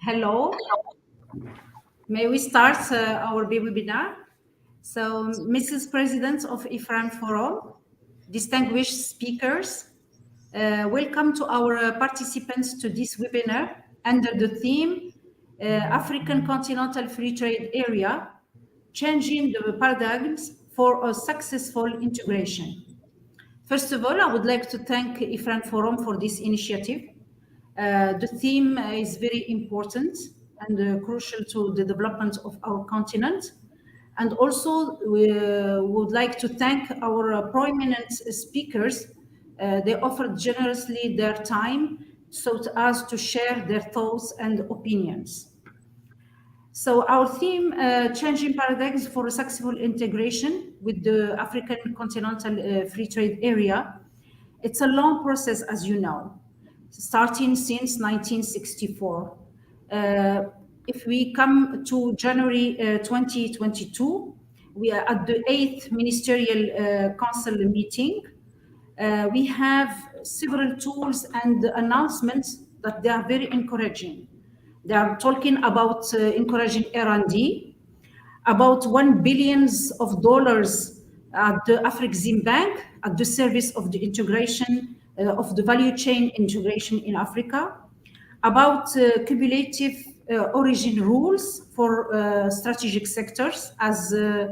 Hello, may we start our webinar? So, Mrs. President of Ifrane Forum, distinguished speakers, welcome to our participants to this webinar under the theme African Continental Free Trade Area, Changing the Paradigms for a Successful Integration. First of all, I would like to thank Ifrane Forum for this initiative. The theme is very important and crucial to the development of our continent. And also, we would like to thank our prominent speakers. They offered generously their time so as to share their thoughts and opinions. So our theme, changing paradigms for successful integration with the African Continental Free Trade Area. It's a long process, as you know, starting since 1964. If we come to January 2022, we are at the 8th Ministerial Council meeting. We have several tools and announcements that they are very encouraging. They are talking about encouraging R&D, about $1 billion at the Afrexim Bank at the service of the integration of the value chain integration in Africa, about cumulative origin rules for strategic sectors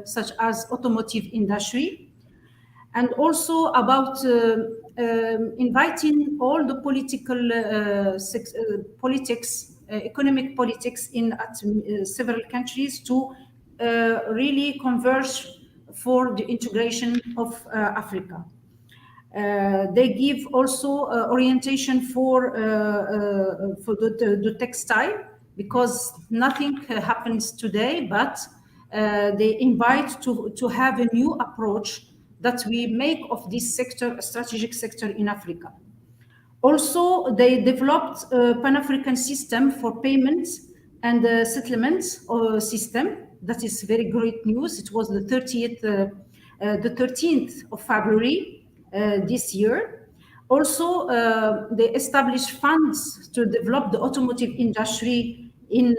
such as automotive industry, and also about inviting all the economic politics in several countries to really converge for the integration of Africa. They give also orientation for the textile, because nothing happens today, but they invite to have a new approach that we make of this sector a strategic sector in Africa. Also, they developed a Pan-African system for payments and settlement system. That is very great news. It was the 13th of February this year. Also, they established funds to develop the automotive industry in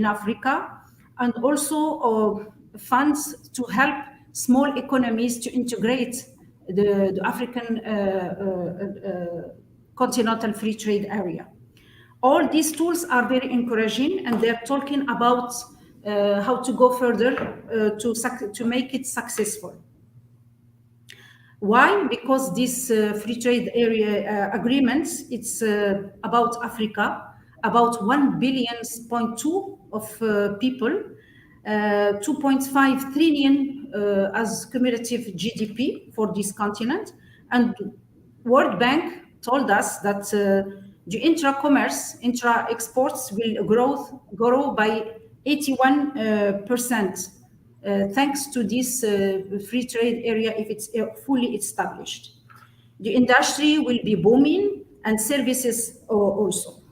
Africa, and also funds to help small economies to integrate the African Continental Free Trade Area. All these tools are very encouraging, and they're talking about how to go further to make it successful. Why? Because this free trade area agreements, it's about Africa, about 1.2 billion of people, 2.5 trillion as cumulative GDP for this continent. And World Bank told us that the intra-exports will grow by 81%, thanks to this free trade area if it's fully established. The industry will be booming, and services also.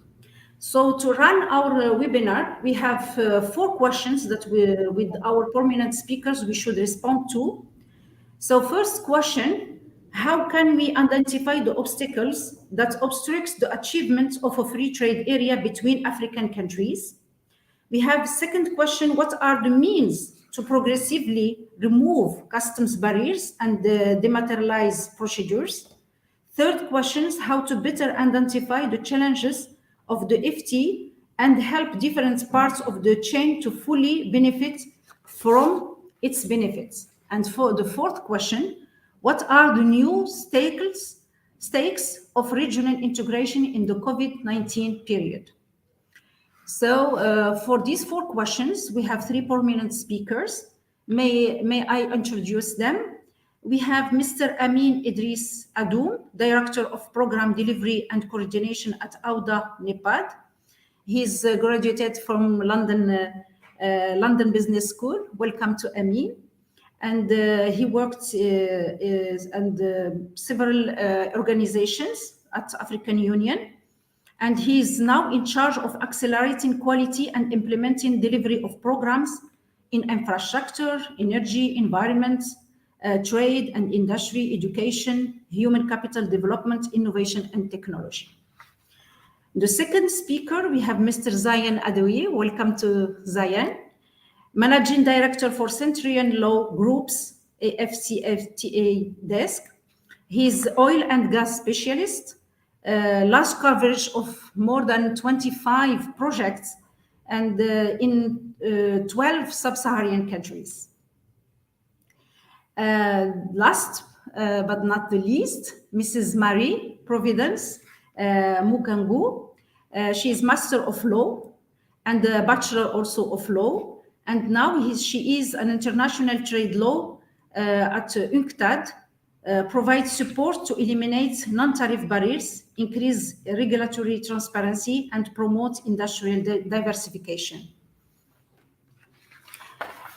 So to run our webinar, we have 4 questions that with our prominent speakers we should respond to. So first question, how can we identify the obstacles that obstruct the achievement of a free trade area between African countries? We have second question, what are the means to progressively remove customs barriers and dematerialize procedures? Third question is how to better identify the challenges of the FTA and help different parts of the chain to fully benefit from its benefits. And for the fourth question, what are the new stakes of regional integration in the COVID-19 period? So for these 4 questions, we have 3 prominent speakers. May I introduce them? We have Mr. Amin Idris Adoum, Director of Program Delivery and Coordination at AUDA, NEPAD. He's graduated from London Business School. Welcome to Amin. And he worked in several organizations at African Union. And he is now in charge of accelerating quality and implementing delivery of programs in infrastructure, energy, environment, trade and industry, education, human capital development, innovation, and technology. The second speaker, we have Mr. Zayan Adoui. Welcome to Zayan, Managing Director for Centurion Law Group's AFCFTA desk. He's oil and gas specialist, large coverage of more than 25 projects and in 12 sub-Saharan countries. Last but not the least, Mrs. Marie Providence Mukangu. She is Master of Law and a Bachelor also of Law. And now she is an international trade law at UNCTAD, provides support to eliminate non-tariff barriers, increase regulatory transparency, and promote industrial diversification.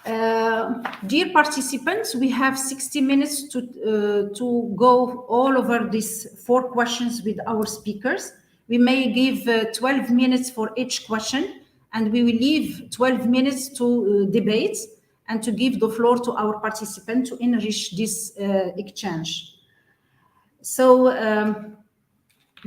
Dear participants, we have 60 minutes to go all over these 4 questions with our speakers. We may give 12 minutes for each question, and we will leave 12 minutes to debate and to give the floor to our participants to enrich this exchange. So,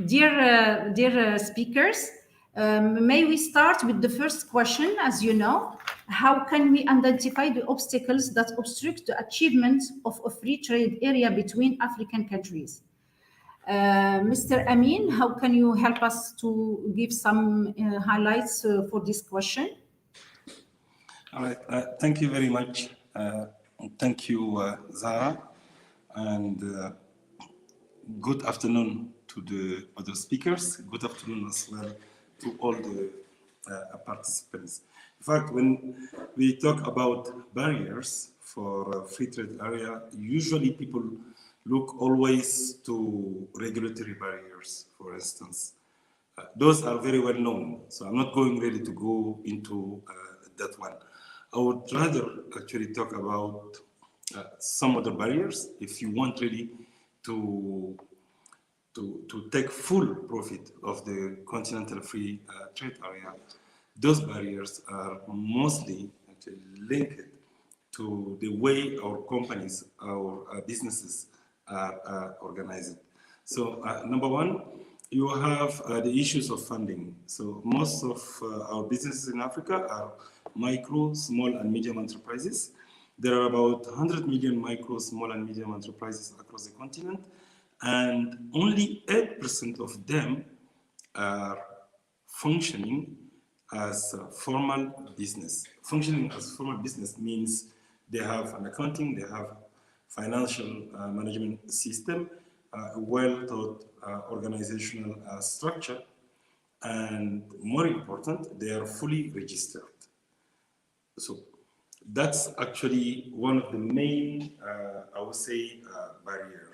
dear speakers, may we start with the first question? As you know, how can we identify the obstacles that obstruct the achievement of a free trade area between African countries? Mr. Amin, how can you help us to give some highlights for this question? All right, thank you very much. Thank you, Zara, and good afternoon to the other speakers. Good afternoon as well to all the participants. In fact, when we talk about barriers for a free trade area, usually people look always to regulatory barriers, for instance. Those are very well known, so I'm not going really to go into that one. I would rather actually talk about some other barriers if you want really to take full profit of the continental free trade area. Those barriers are mostly actually linked to the way our companies, our businesses are organized. So number one, you have the issues of funding. So most of our businesses in Africa are micro, small, and medium enterprises. There are about 100 million micro, small, and medium enterprises across the continent, and only 8% of them are functioning as formal business. Functioning as formal business means they have an accounting, they have financial management system, well-thought organizational structure, and more important, they are fully registered. So that's actually one of the main, I would say, barrier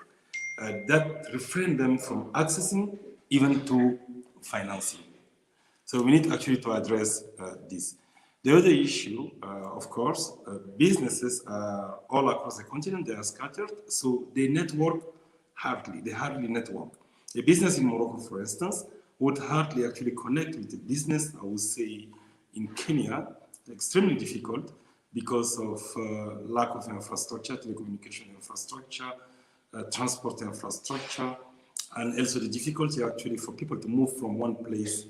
that refrain them from accessing even to financing. So we need actually to address this. The other issue, of course, businesses all across the continent, they are scattered, so they network hardly, they hardly network. A business in Morocco, for instance, would hardly actually connect with a business, I would say, in Kenya, extremely difficult because of lack of infrastructure, telecommunication infrastructure, transport infrastructure, and also the difficulty actually for people to move from one place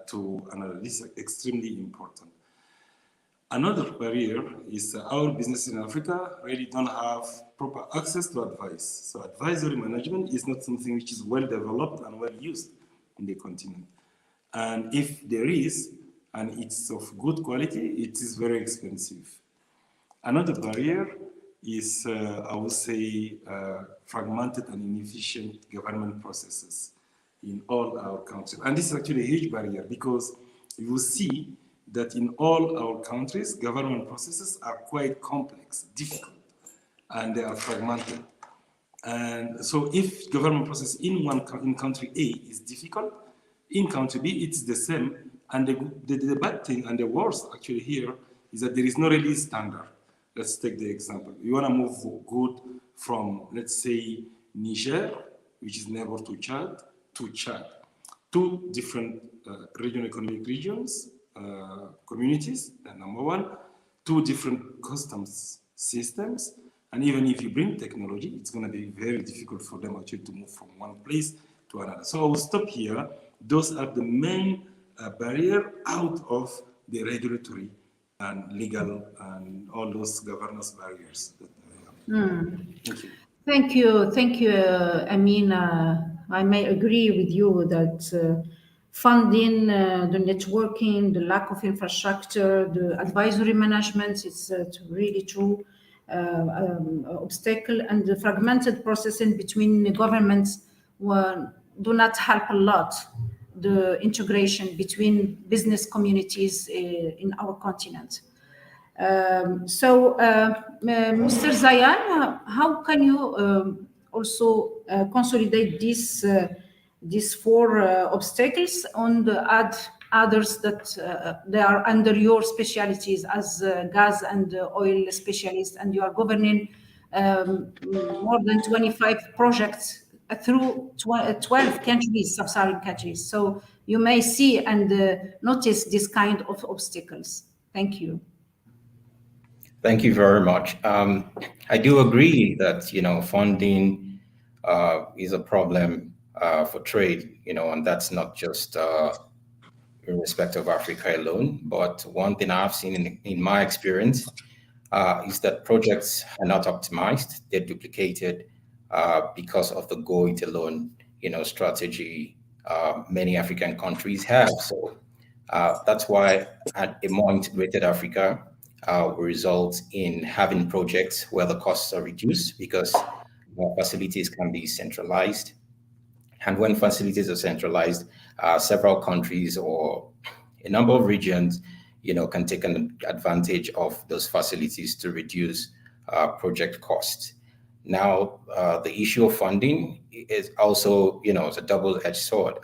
to another. This is extremely important. Another barrier is our businesses in Africa really don't have proper access to advice. So advisory management is not something which is well developed and well used in the continent. And if there is, and it's of good quality, it is very expensive. Another barrier is, I would say, fragmented and inefficient government processes in all our countries. And this is actually a huge barrier because you will see that in all our countries, government processes are quite complex, difficult, and they are fragmented. And so if government process in country A is difficult, in country B it's the same. And the bad thing and the worst actually here is that there is no really standard. Let's take the example. You want to move good from, let's say, Niger, which is neighbor to Chad, two different regional economic regions, communities, number one, two different customs systems, and even if you bring technology, it's going to be very difficult for them actually to move from one place to another. So I will stop here Those are the main barrier out of the regulatory and legal and all those governance barriers that we have. Thank you. Thank you, Amin. I may agree with you that funding, the networking, the lack of infrastructure, the advisory management, it's really true obstacle, and the fragmented processing between the governments do not help a lot the integration between business communities in our continent. Mr. Zayan, how can you also consolidate these four obstacles on the others that they are under your specialties as gas and oil specialist, and you are governing more than 25 projects through 12 countries, sub-Saharan countries. So you may see and notice this kind of obstacles. Thank you. Thank you very much. I do agree that, funding is a problem for trade, and that's not just in respect of Africa alone. But one thing I've seen in my experience is that projects are not optimized. They're duplicated because of the go it alone, strategy many African countries have. So that's why a more integrated Africa will result in having projects where the costs are reduced because facilities can be centralized. And when facilities are centralized, several countries or a number of regions, can take an advantage of those facilities to reduce project costs. Now, the issue of funding is also, it's a double-edged sword.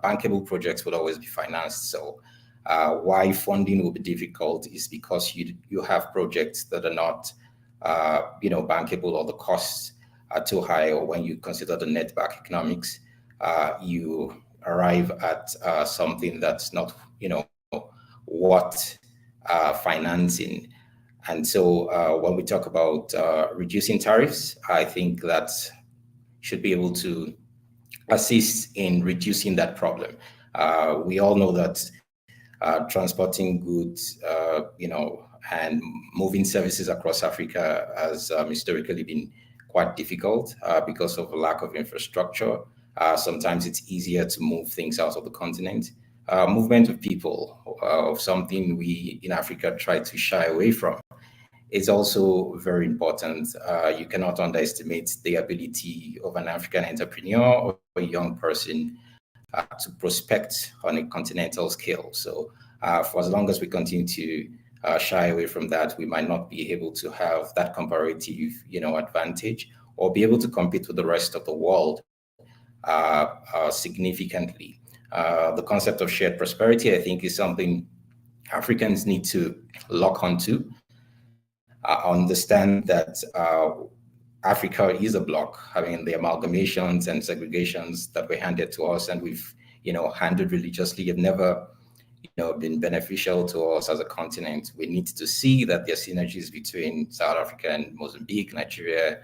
Bankable projects will always be financed. So why funding will be difficult is because you have projects that are not, bankable, or the costs are too high, or when you consider the net back economics, you arrive at something that's not, what financing. And so when we talk about reducing tariffs, I think that should be able to assist in reducing that problem. We all know that transporting goods, and moving services across Africa has historically been quite difficult because of a lack of infrastructure. Sometimes it's easier to move things out of the continent. Movement of people, of something we in Africa try to shy away from, is also very important. You cannot underestimate the ability of an African entrepreneur or a young person to prospect on a continental scale. So for as long as we continue to shy away from that, we might not be able to have that comparative, advantage, or be able to compete with the rest of the world significantly. The concept of shared prosperity, I think, is something Africans need to lock onto. Understand that Africa is a bloc. The amalgamations and segregations that were handed to us and we've, handled religiously have never, been beneficial to us as a continent. We need to see that there are synergies between South Africa and Mozambique, Nigeria,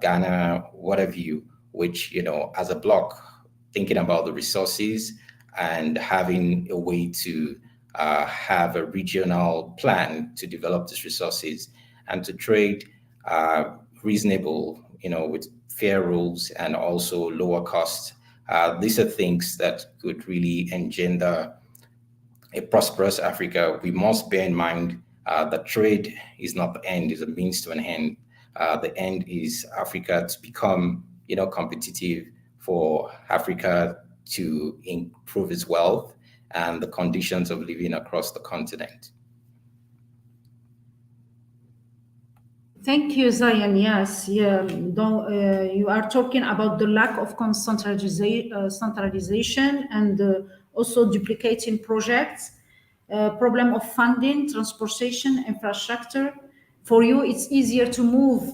Ghana, what have you, which, as a bloc, thinking about the resources and having a way to have a regional plan to develop these resources and to trade reasonable, with fair rules and also lower costs. These are things that could really engender a prosperous Africa. We must bear in mind that trade is not the end, it's a means to an end. The end is Africa to become, competitive, for Africa to improve its wealth and the conditions of living across the continent. Thank you, Zayan. Yes, you are talking about the lack of centralization and also duplicating projects, problem of funding, transportation, infrastructure. For you, it's easier to move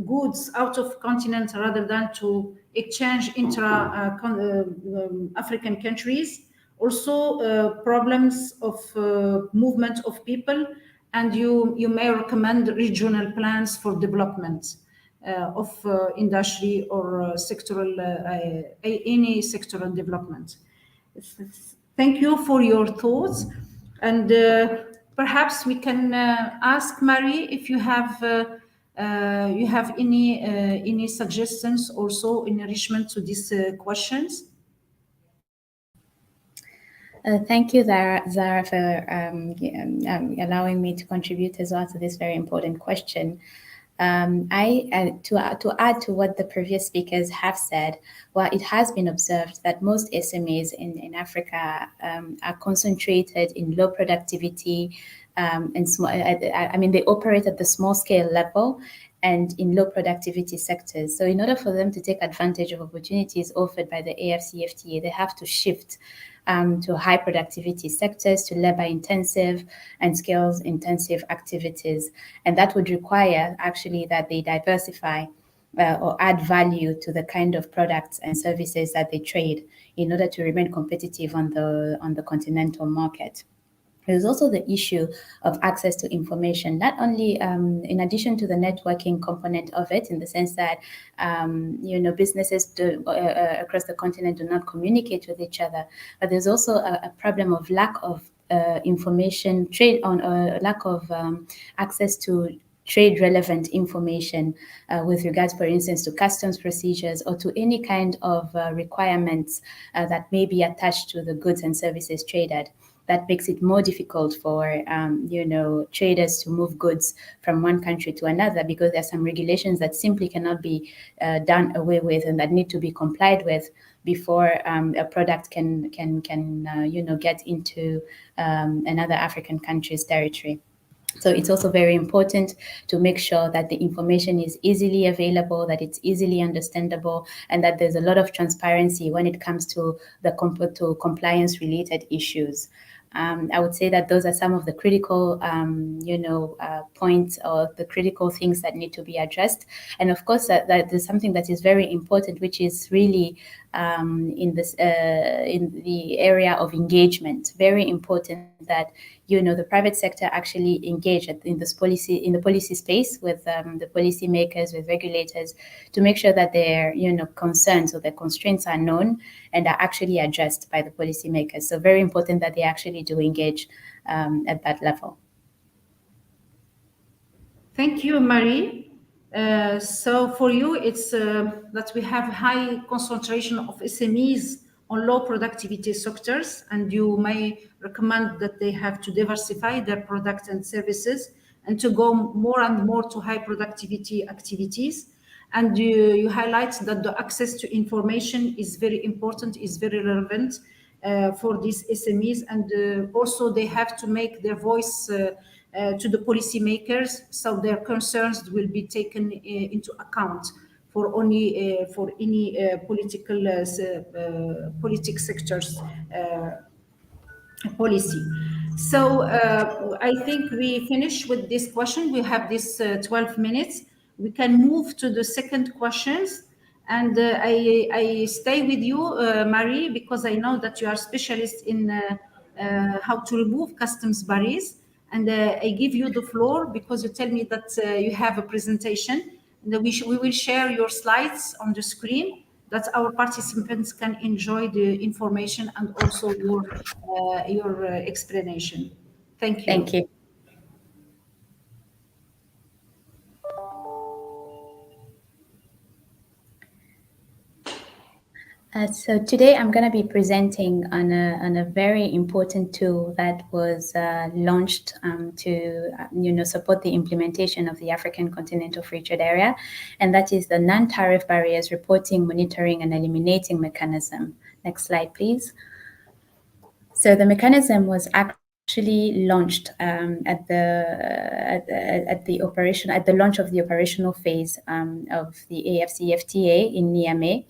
goods out of continent rather than to exchange African countries. Also, problems of movement of people, and you may recommend regional plans for development. of industry or sectoral any sectoral development. Thank you for your thoughts, and perhaps we can ask Marie if you have any suggestions also in enrichment to these questions. Thank you, Zara, for allowing me to contribute as well to this very important question. To add to what the previous speakers have said, well, it has been observed that most SMEs in Africa are concentrated in low productivity and small. I mean, they operate at the small scale level and in low productivity sectors. So in order for them to take advantage of opportunities offered by the AFCFTA, they have to shift to high productivity sectors, to labor intensive and skills intensive activities. And that would require actually that they diversify or add value to the kind of products and services that they trade in order to remain competitive on the continental market. There's also the issue of access to information, not only in addition to the networking component of it, in the sense that businesses across the continent do not communicate with each other, but there's also a problem of lack of information, lack of access to trade relevant information with regards, for instance, to customs procedures or to any kind of requirements that may be attached to the goods and services traded. That makes it more difficult for traders to move goods from one country to another, because there are some regulations that simply cannot be done away with and that need to be complied with before a product can get into another African country's territory. So it's also very important to make sure that the information is easily available, that it's easily understandable, and that there's a lot of transparency when it comes to to compliance-related issues. I would say that those are some of the critical, points or the critical things that need to be addressed. And of course, that there's something that is very important, which is really in the area of engagement. Very important that the private sector actually engage in the policy space with the policy makers, with regulators, to make sure that their concerns or their constraints are known and are actually addressed by the policy makers. So very important that they actually do engage at that level. Thank you, Marie. So for you, it's that we have high concentration of SMEs on low productivity sectors, and you may recommend that they have to diversify their products and services and to go more and more to high productivity activities. And you highlight that the access to information is very important, is very relevant for these SMEs, and also they have to make their voice to the policymakers, so their concerns will be taken into account for any political sectors policy. So I think we finish with this question. We have this 12 minutes. We can move to the second questions. And I stay with you, Marie, because I know that you are specialist in how to remove customs barriers. And I give you the floor because you tell me that you have a presentation. And we will share your slides on the screen, that our participants can enjoy the information and also your explanation. Thank you. Thank you. So today I'm going to be presenting on a very important tool that was launched to support the implementation of the African Continental Free Trade Area, and that is the non-tariff barriers reporting, monitoring, and eliminating mechanism. Next slide, please. So the mechanism was actually launched at the launch of the operational phase of the AFCFTA in Niamey.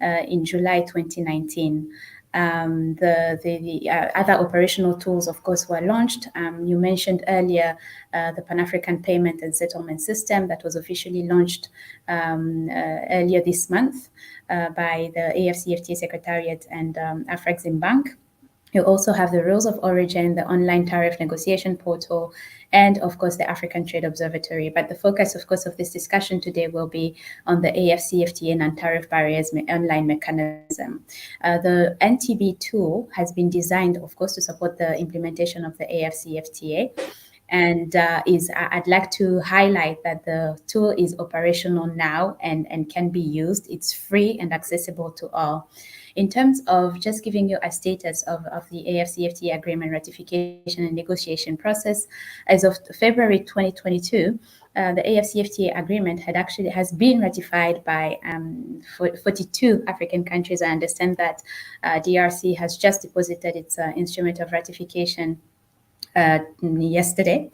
In July 2019. The other operational tools, of course, were launched. You mentioned earlier the Pan-African Payment and Settlement System that was officially launched earlier this month by the AFCFTA Secretariat and Afrexim Bank. You also have the rules of origin, the online tariff negotiation portal, and of course the African Trade Observatory. But the focus, of course, of this discussion today will be on the AFCFTA non-tariff barriers online mechanism. The NTB tool has been designed, of course, to support the implementation of the AFCFTA. And I'd like to highlight that the tool is operational now and can be used. It's free and accessible to all. In terms of just giving you a status of the AFCFTA agreement ratification and negotiation process, as of February 2022, the AFCFTA agreement has been ratified by 42 African countries. I understand that DRC has just deposited its instrument of ratification yesterday.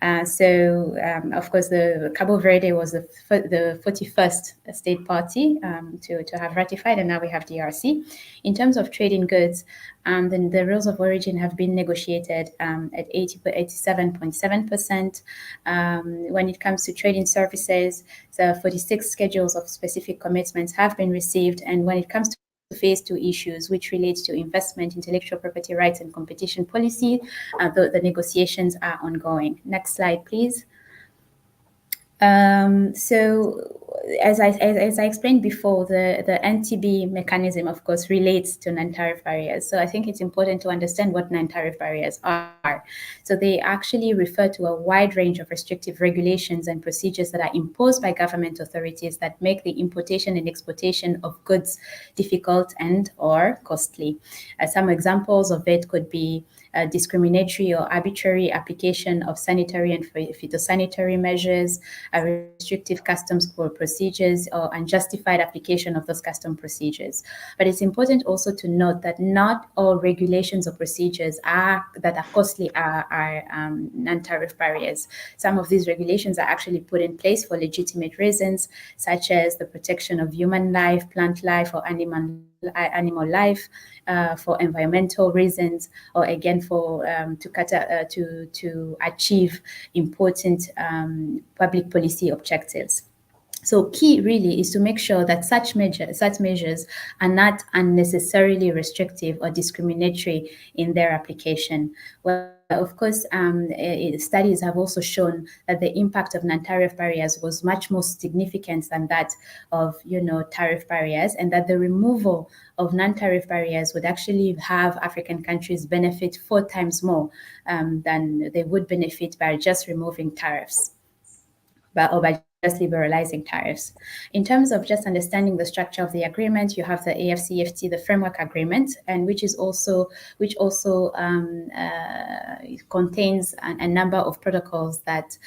Of course, the Cabo Verde was the 41st state party to have ratified, and now we have DRC. In terms of trading goods, then the rules of origin have been negotiated at 87.7%. When it comes to trading services, the 46 schedules of specific commitments have been received, and when it comes to phase 2 issues, which relates to investment, intellectual property rights, and competition policy, the negotiations are ongoing. Next slide, please. So as I explained before, the NTB mechanism, of course, relates to non-tariff barriers. So I think it's important to understand what non-tariff barriers are. So they actually refer to a wide range of restrictive regulations and procedures that are imposed by government authorities that make the importation and exportation of goods difficult and or costly. Some examples of it could be discriminatory or arbitrary application of sanitary and phytosanitary measures, restrictive customs procedures, or unjustified application of those custom procedures. But it's important also to note that not all regulations or procedures that are costly are non-tariff barriers. Some of these regulations are actually put in place for legitimate reasons, such as the protection of human life, plant life, or animal life, for environmental reasons, or again for to achieve important public policy objectives. So key really is to make sure that such measures are not unnecessarily restrictive or discriminatory in their application. Well, of course, studies have also shown that the impact of non-tariff barriers was much more significant than that of, tariff barriers, and that the removal of non-tariff barriers would actually have African countries benefit 4 times more than they would benefit by just removing tariffs, or by just liberalizing tariffs. In terms of just understanding the structure of the agreement, you have the AFCFTA, the framework agreement, and which also contains a number of protocols that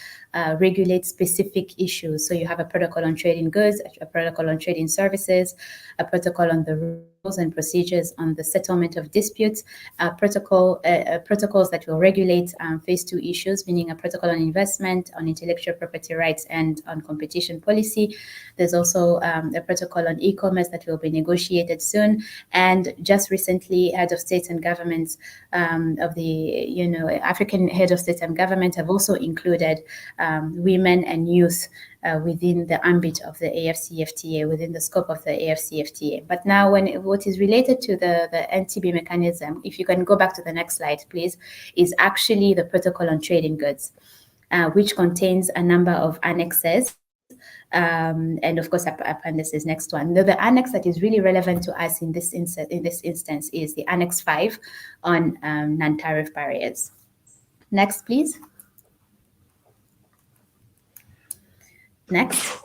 regulate specific issues. So you have a protocol on trading goods, a protocol on trading services, a protocol on the rules and procedures on the settlement of disputes, protocols that will regulate phase 2 issues, meaning a protocol on investment, on intellectual property rights, and on competition policy. There's also a protocol on e-commerce that will be negotiated soon. And just recently, heads of states and governments of the African heads of state and government have also included women and youth within the ambit of the AFCFTA, within the scope of the AFCFTA. But now what is related to the NTB mechanism, if you can go back to the next slide, please, is actually the protocol on trading goods, which contains a number of annexes, and of course appendices. Next one. The annex that is really relevant to us in this instance is the Annex 5 on non-tariff barriers. Next, please. Next.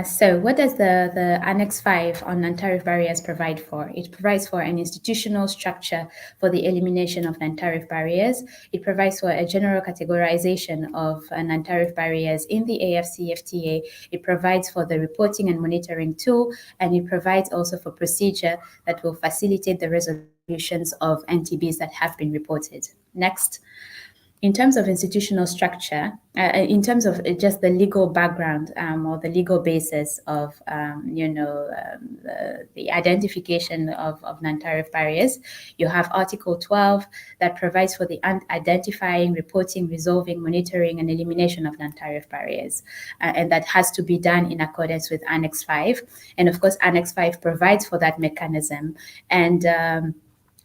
So what does the Annex 5 on non-tariff barriers provide for? It provides for an institutional structure for the elimination of non-tariff barriers. It provides for a general categorization of non-tariff barriers in the AFCFTA. It provides for the reporting and monitoring tool, and it provides also for procedure that will facilitate the resolutions of NTBs that have been reported. Next. In terms of institutional structure, in terms of just the legal background or the legal basis of, the identification of non-tariff barriers, you have Article 12 that provides for the identifying, reporting, resolving, monitoring, and elimination of non-tariff barriers. And that has to be done in accordance with Annex 5. And of course, Annex 5 provides for that mechanism. And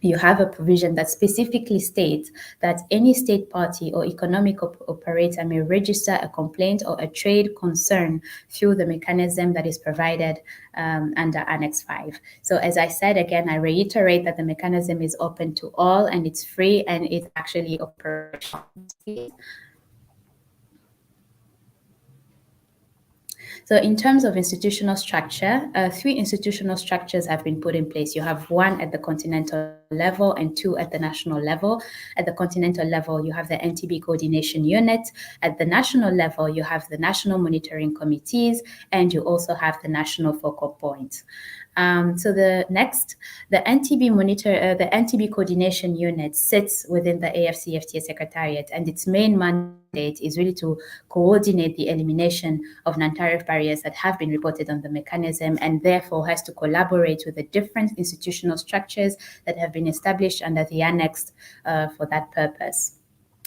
you have a provision that specifically states that any state party or economic operator may register a complaint or a trade concern through the mechanism that is provided under Annex 5. So as I said, again, I reiterate that the mechanism is open to all and it's free and it's actually operational. So in terms of institutional structure, 3 institutional structures have been put in place. You have 1 at the continental level and 2 at the national level. At the continental level, you have the NTB coordination unit. At the national level, you have the national monitoring committees, and you also have the national focal point. So the NTB coordination unit sits within the AFCFTA Secretariat, and its main mandate is really to coordinate the elimination of non-tariff barriers that have been reported on the mechanism, and therefore has to collaborate with the different institutional structures that have been established under the annex for that purpose.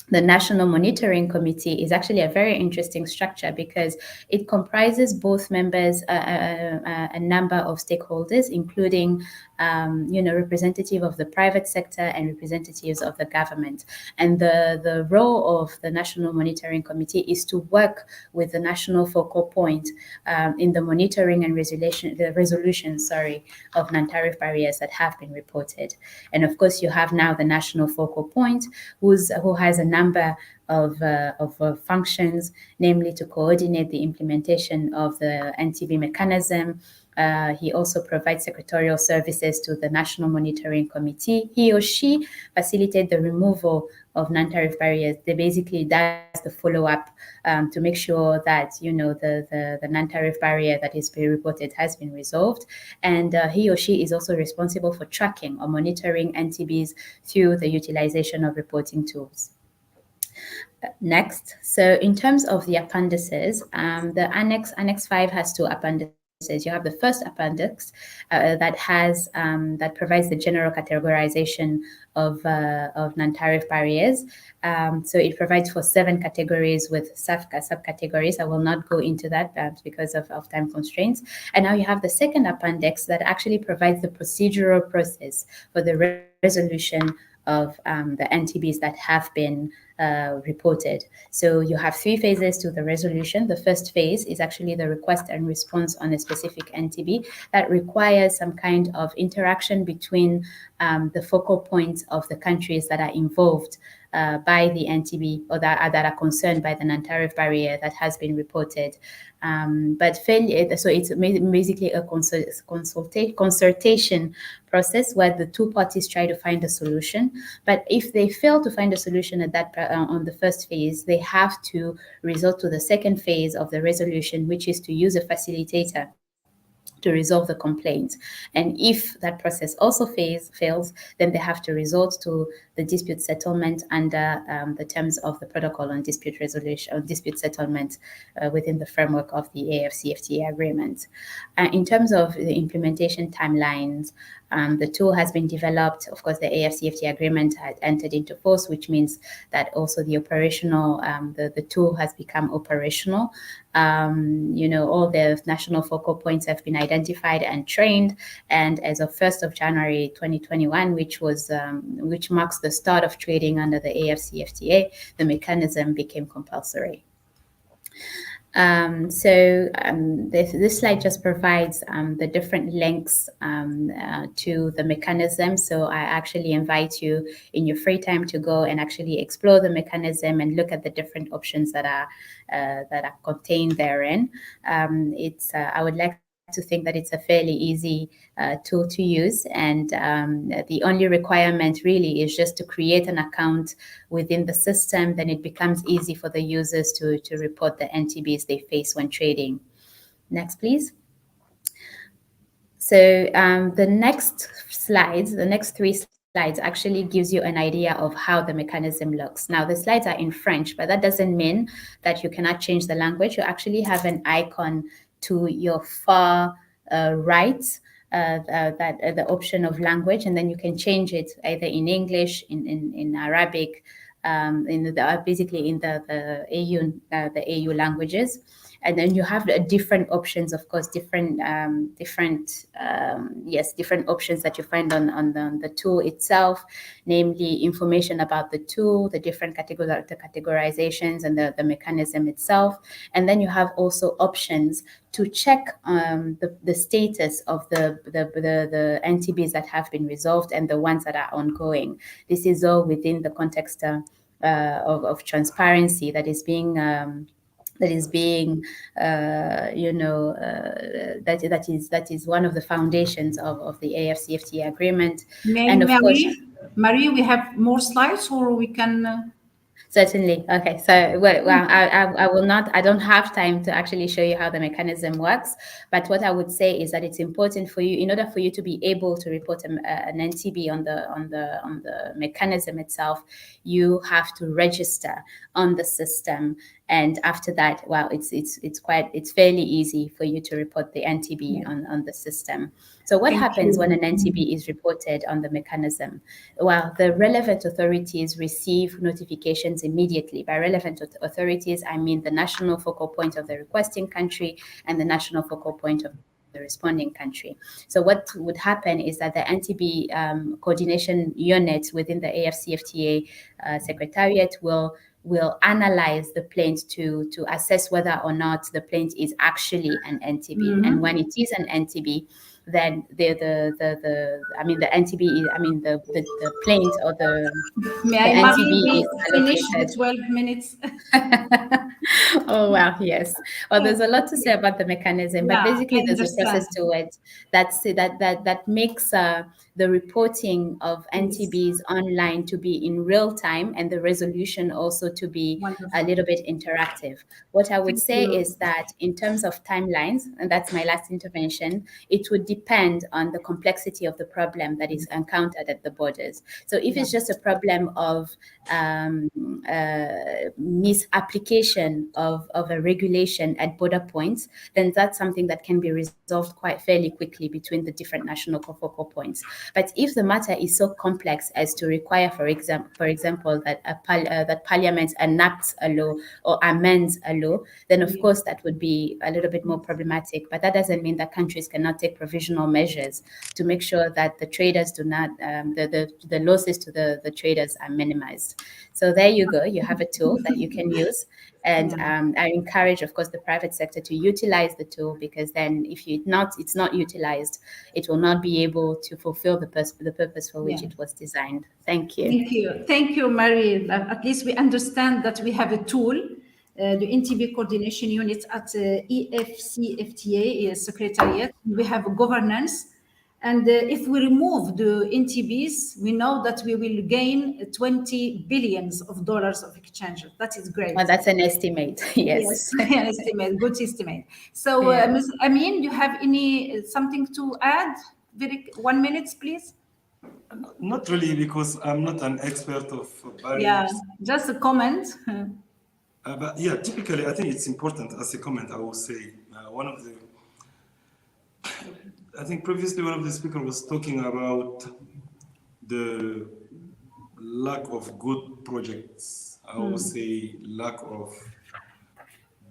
The National Monitoring Committee is actually a very interesting structure because it comprises both members, a number of stakeholders, including representative of the private sector and representatives of the government. And the role of the National Monitoring Committee is to work with the national focal point in the monitoring and resolution of non-tariff barriers that have been reported. And of course, you have now the national focal point who has a number of functions, namely to coordinate the implementation of the NTB mechanism. He also provides secretarial services to the National Monitoring Committee. He or she facilitates the removal of non-tariff barriers. They basically does the follow-up to make sure that the non-tariff barrier that is being reported has been resolved. And he or she is also responsible for tracking or monitoring NTBs through the utilization of reporting tools. Next, so in terms of the appendices, the Annex 5 has 2 appendices. You have the first appendix that provides the general categorization of non-tariff barriers. So it provides for 7 categories with subcategories. I will not go into that because of time constraints. And now you have the second appendix that actually provides the procedural process for the resolution of the NTBs that have been reported. So you have 3 phases to the resolution. The first phase is actually the request and response on a specific NTB that requires some kind of interaction between the focal points of the countries that are involved by the NTB or that are concerned by the non-tariff barrier that has been reported. So it's basically a consultation process where the 2 parties try to find a solution. But if they fail to find a solution at that on the first phase, they have to resort to the second phase of the resolution, which is to use a facilitator to resolve the complaint. And if that process also fails, then they have to resort to the dispute settlement under the terms of the protocol on dispute resolution or dispute settlement within the framework of the AFCFTA agreement. In terms of the implementation timelines, the tool has been developed. Of course, the AFCFTA agreement had entered into force, which means that also the operational, the tool has become operational. All the national focal points have been identified and trained. And as of 1st of January 2021, which marks the start of trading under the AFCFTA, the mechanism became compulsory. This slide just provides the different links to the mechanism. So I actually invite you in your free time to go and actually explore the mechanism and look at the different options that are contained therein. I would like to think that it's a fairly easy tool to use, and the only requirement really is just to create an account within the system. Then it becomes easy for the users to report the NTBs they face when trading. Next, please. So the next 3 slides actually gives you an idea of how the mechanism looks. Now, the slides are in French, but that doesn't mean that you cannot change the language. You actually have an icon to your far right, the option of language, and then you can change it either in English, in Arabic, basically in the AU languages. And then you have different options, of course, different options that you find on the tool itself, namely information about the tool, the different categorizations, and the mechanism itself. And then you have also options to check the status of the NTBs that have been resolved and the ones that are ongoing. This is all within the context of transparency that is being that is one of the foundations of the AFCFTA agreement. And of course, Marie, we have more slides, or we can. Certainly. Okay. So, I will not. I don't have time to actually show you how the mechanism works. But what I would say is that it's important for you, in order for you to be able to report an NTB on the mechanism itself, you have to register on the system. And after that, it's fairly easy for you to report the NTB on the system. So what happens when an NTB is reported on the mechanism? Well, the relevant authorities receive notifications immediately. By relevant authorities, I mean the national focal point of the requesting country and the national focal point of the responding country. So what would happen is that the NTB coordination unit within the AFCFTA secretariat will analyze the plaint to assess whether or not the plaint is actually an NTB. Mm-hmm. And when it is an NTB, then the NTB is, the plaint or the NTB is allocated. The 12 minutes. Oh wow, yes. Well, there's a lot to say about the mechanism, but basically there's a process to it that makes the reporting of NTBs online to be in real time, and the resolution also to be a little bit interactive. What I would say is that in terms of timelines, and that's my last intervention, it would depend on the complexity of the problem that is encountered at the borders. So if it's just a problem of misapplication of a regulation at border points, then that's something that can be resolved quite fairly quickly between the different national focal points. But if the matter is so complex as to require, for example, that Parliament enacts a law or amends a law, then of course that would be a little bit more problematic. But that doesn't mean that countries cannot take provisional measures to make sure that the traders do not, the losses to the traders are minimized. So there you go. You have a tool that you can use. And I encourage, of course, the private sector to utilize the tool, because then if it's not utilized, it will not be able to fulfill the purpose for which it was designed. Thank you. Thank you, Marie. At least we understand that we have a tool, the NTB coordination unit at AFCFTA Secretariat. We have a governance. And if we remove the NTBs, we know that we will gain $20 billion of exchange. That is great. Well, that's an estimate. Yes. An estimate, good estimate. So, Ms. Amin, you have something to add? 1 minute, please. Not really, because I'm not an expert of barriers. Yeah, just a comment. But yeah, typically, I think it's important as a comment. I will say I think previously one of the speakers was talking about the lack of good projects. I would say lack of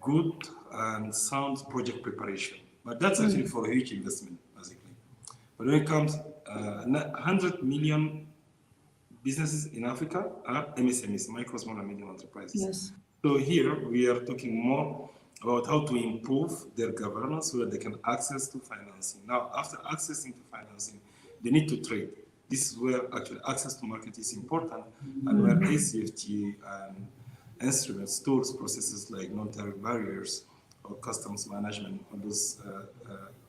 good and sound project preparation. But that's actually for a huge investment, basically. But when it comes, 100 million businesses in Africa are MSMEs, micro, small, and medium enterprises. Yes. So here we are talking more about how to improve their governance so that they can access to financing. Now, after accessing to financing, they need to trade. This is where actually access to market is important, and where ACFTA and instruments, tools, processes like non-tariff barriers or customs management, all those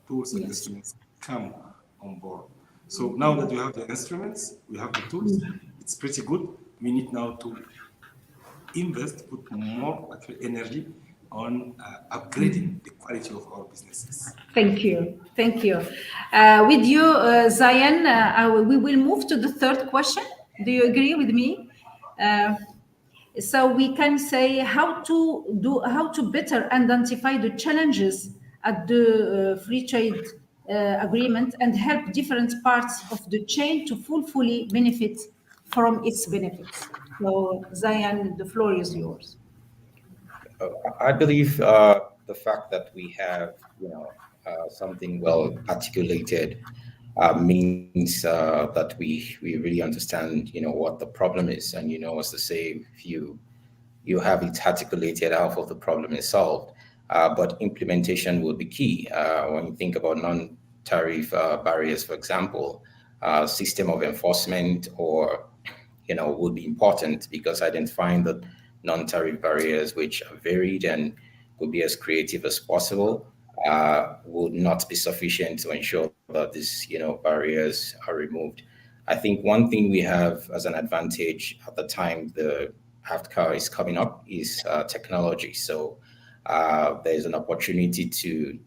tools and instruments come on board. So now that we have the instruments, we have the tools, it's pretty good. We need now to invest, put more energy on upgrading the quality of our businesses. Thank you. Thank you. With you, Zayan, we will move to the third question. Do you agree with me? So we can say how to better identify the challenges at the free trade agreement and help different parts of the chain to fully benefit from its benefits. So Zayan, the floor is yours. I believe the fact that we have, something well articulated means that we really understand, what the problem is, and as to say, if you have it articulated, half of the problem is solved. But implementation will be key. When you think about non-tariff barriers, for example, system of enforcement or would be important, because identifying the non-tariff barriers, which are varied and could be as creative as possible, would not be sufficient to ensure that these barriers are removed. I think one thing we have as an advantage at the time the AFCFTA is coming up is technology. So there's an opportunity to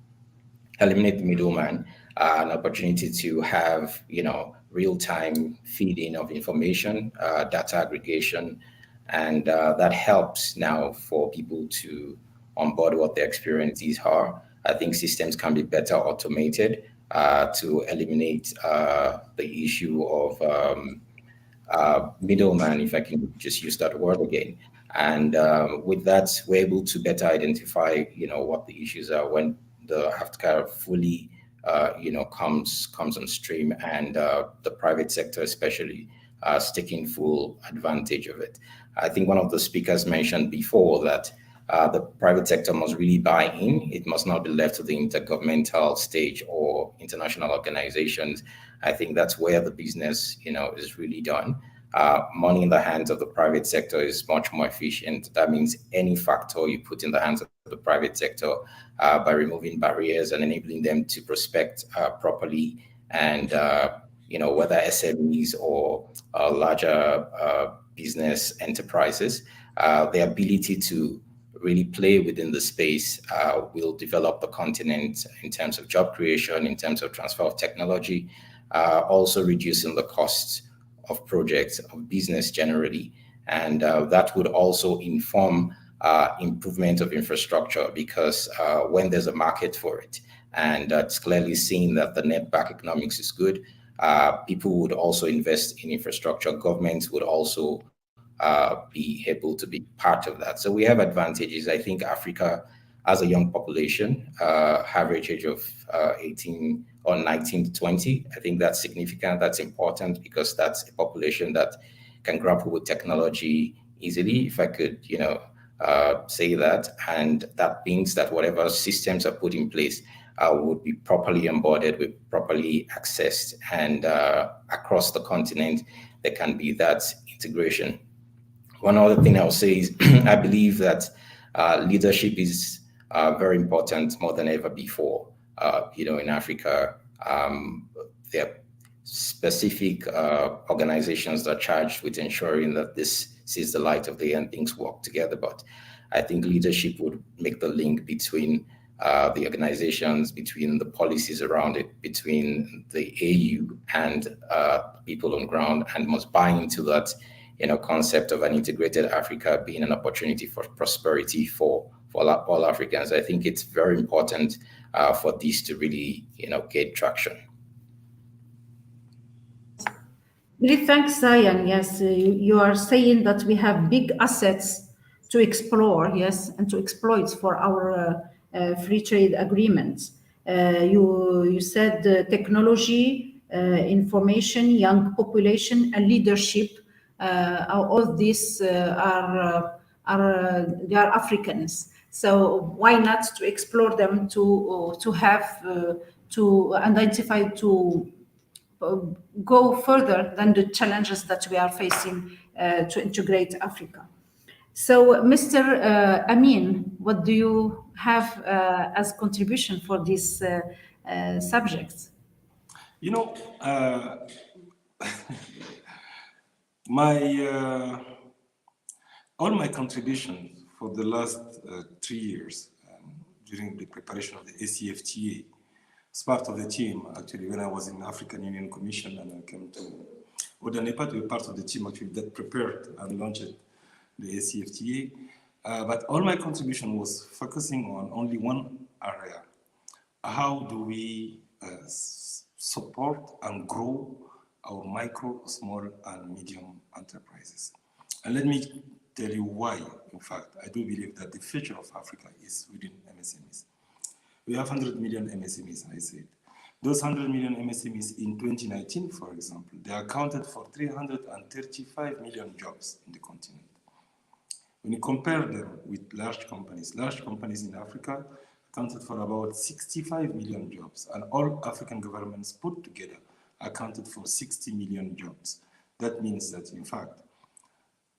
eliminate the middleman, an opportunity to have real-time feeding of information, data aggregation, and that helps now for people to onboard what their experiences are. I think systems can be better automated to eliminate the issue of middleman, if I can just use that word again. And with that, we're able to better identify, what the issues are when the AFCFTA fully, comes on stream, and the private sector especially is taking full advantage of it. I think one of the speakers mentioned before that the private sector must really buy in. It must not be left to the intergovernmental stage or international organizations. I think that's where the business, is really done. Money in the hands of the private sector is much more efficient. That means any factor you put in the hands of the private sector by removing barriers and enabling them to prospect properly, and whether SMEs or larger business enterprises, the ability to really play within the space will develop the continent in terms of job creation, in terms of transfer of technology, also reducing the costs of projects, of business generally. And that would also inform improvement of infrastructure, because when there's a market for it, and it's clearly seen that the net back economics is good, people would also invest in infrastructure. Governments would also be able to be part of that. So we have advantages. I think Africa has a young population, average age of 18 or 19 to 20. I think that's significant. That's important, because that's a population that can grapple with technology easily, if I could, say that. And that means that whatever systems are put in place would be properly onboarded, would be properly accessed, and across the continent, there can be that integration. One other thing I'll say is I believe that leadership is very important, more than ever before. In Africa, there are specific organizations that are charged with ensuring that this sees the light of day and things work together. But I think leadership would make the link between the organizations, between the policies around it, between the AU and people on ground, and must buy into that concept of an integrated Africa being an opportunity for prosperity for all Africans. I think it's very important for this to really gain traction. Really, thanks, Zayan. Yes, you are saying that we have big assets to explore, yes, and to exploit for our free trade agreements. You said technology, information, young population, and leadership. All these are they are Africans. So why not to explore them, to have to identify, to go further than the challenges that we are facing to integrate Africa. So, Mr. Amin, what do you have as contribution for these subjects? My all my contributions for the last 3 years during the preparation of the AFCFTA. As part of the team, actually, when I was in the African Union Commission and I came to Odanepa to be part of the team actually that prepared and launched the AFCFTA. But all my contribution was focusing on only one area. How do we support and grow our micro, small, and medium enterprises? And let me tell you why, in fact, I do believe that the future of Africa is within MSMEs. We have 100 million MSMEs, I said. Those 100 million MSMEs in 2019, for example, they accounted for 335 million jobs in the continent. When you compare them with large companies in Africa accounted for about 65 million jobs, and all African governments put together accounted for 60 million jobs. That means that, in fact,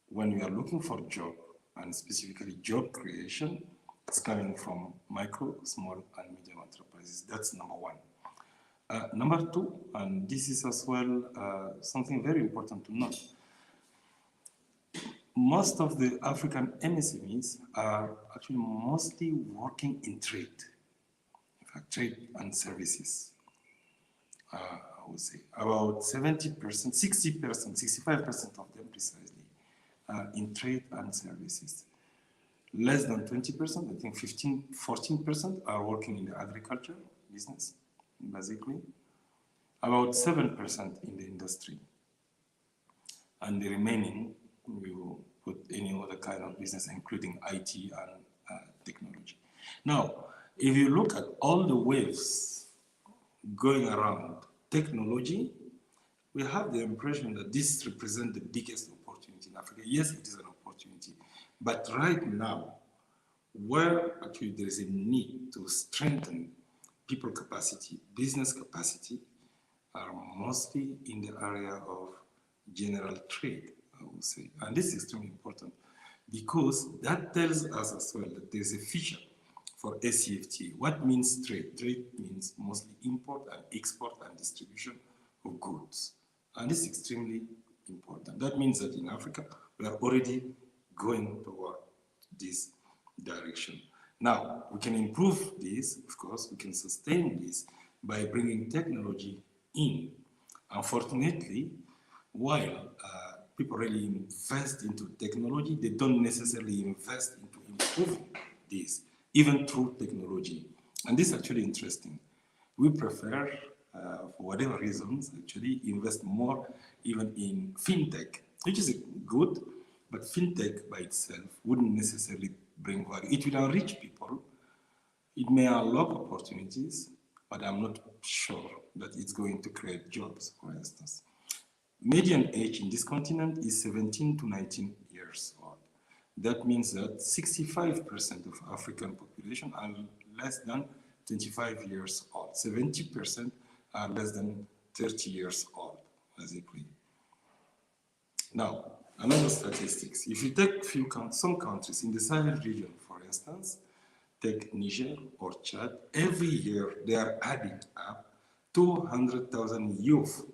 when we are looking for job, and specifically job creation, it's coming from micro, small, and medium enterprises. That's number one. Number two, and this is as well something very important to note, most of the African MSMEs are actually mostly working in trade, in fact, trade and services. I would say about 70%, 60%, 65% of them precisely are in trade and services. Less than 20%, I think 14% are working in the agriculture business, basically. About 7% in the industry. And the remaining, we will put any other kind of business, including IT and technology. Now, if you look at all the waves going around technology, we have the impression that this represents the biggest opportunity in Africa. Yes, it is an opportunity. But right now, where actually there is a need to strengthen people capacity, business capacity, are mostly in the area of general trade, I would say. And this is extremely important because that tells us as well that there's a future for AFCFTA. What means trade? Trade means mostly import and export and distribution of goods. And this is extremely important. That means that in Africa, we are already going toward this direction. Now, we can improve this, of course, we can sustain this by bringing technology in. Unfortunately, while people really invest into technology, they don't necessarily invest into improving this, even through technology. And this is actually interesting. We prefer, for whatever reasons, actually invest more even in fintech, which is good, but fintech by itself wouldn't necessarily bring value. It will enrich people. It may unlock opportunities, but I'm not sure that it's going to create jobs, for instance. Median age in this continent is 17 to 19 years old. That means that 65% of African population are less than 25 years old. 70% are less than 30 years old, basically. Now, another statistics. If you take some countries in the Sahel region, for instance, take Niger or Chad, every year they are adding up 200,000 youth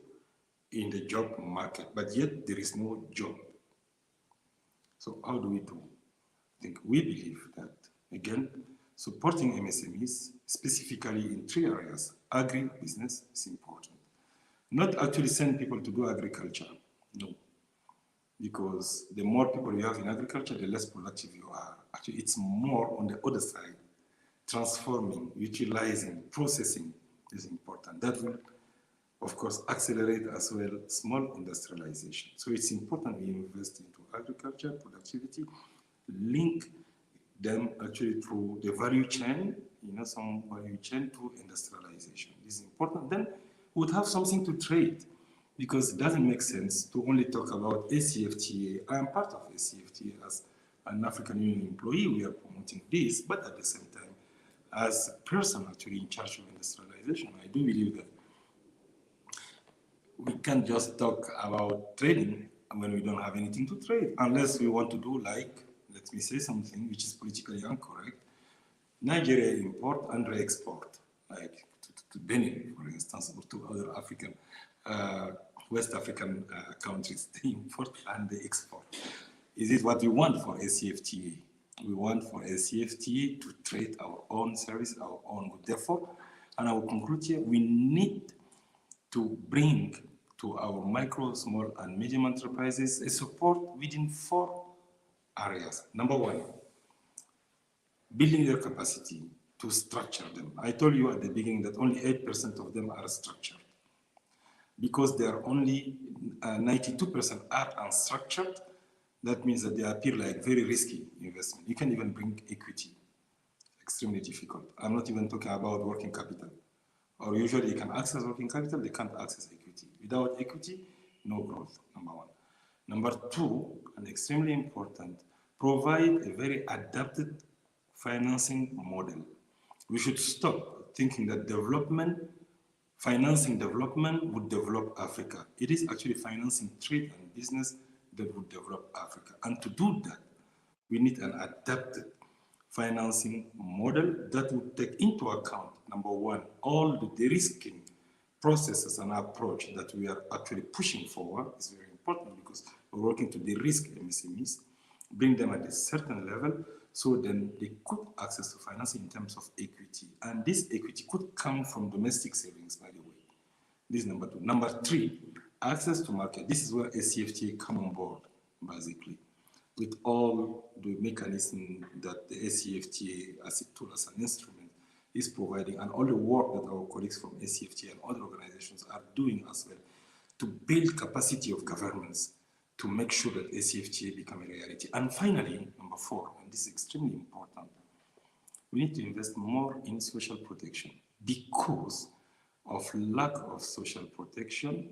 in the job market, but yet there is no job. So how do we do? I think we believe that, again, supporting MSMEs, specifically in 3 areas, agri-business is important. Not actually send people to do agriculture, no. Because the more people you have in agriculture, the less productive you are. Actually, it's more on the other side. Transforming, utilizing, processing is important. That will, of course, accelerate as well small industrialization. So it's important we invest into agriculture, productivity, link them actually through the value chain, some value chain to industrialization. This is important. Then we would have something to trade, because it doesn't make sense to only talk about AFCFTA. I am part of AFCFTA as an African Union employee. We are promoting this, but at the same time, as a person actually in charge of industrialization, I do believe that we can't just talk about trading when we don't have anything to trade, unless we want to do like, let me say something which is politically incorrect, Nigeria import and re-export, like to Benin, for instance, or to other African, West African countries, they import and they export. Is it what we want for AFCFTA? We want for AFCFTA to trade our own service, our own good. Therefore, and I will conclude here, we need to bring to our micro, small, and medium enterprises a support within 4 areas. Number 1, building their capacity to structure them. I told you at the beginning that only 8% of them are structured, because there are only 92% are unstructured. That means that they appear like very risky investment. You can even bring equity, extremely difficult. I'm not even talking about working capital. Or usually you can access working capital, they can't access equity. Without equity, no growth, number 1. Number 2, and extremely important, provide a very adapted financing model. We should stop thinking that financing development would develop Africa. It is actually financing trade and business that would develop Africa. And to do that, we need an adapted financing model that would take into account, number 1, all the de-risking processes and approach that we are actually pushing forward is very important, because we're working to de-risk MSMEs, bring them at a certain level, so then they could access to financing in terms of equity. And this equity could come from domestic savings, by the way. This is number 2. Number 3, access to market. This is where AFCFTA come on board, basically, with all the mechanism that the AFCFTA as a tool, as an instrument, is providing, and all the work that our colleagues from AFCFTA and other organizations are doing as well, to build capacity of governments to make sure that AFCFTA become a reality. And finally, number 4, and this is extremely important, we need to invest more in social protection. Because of lack of social protection,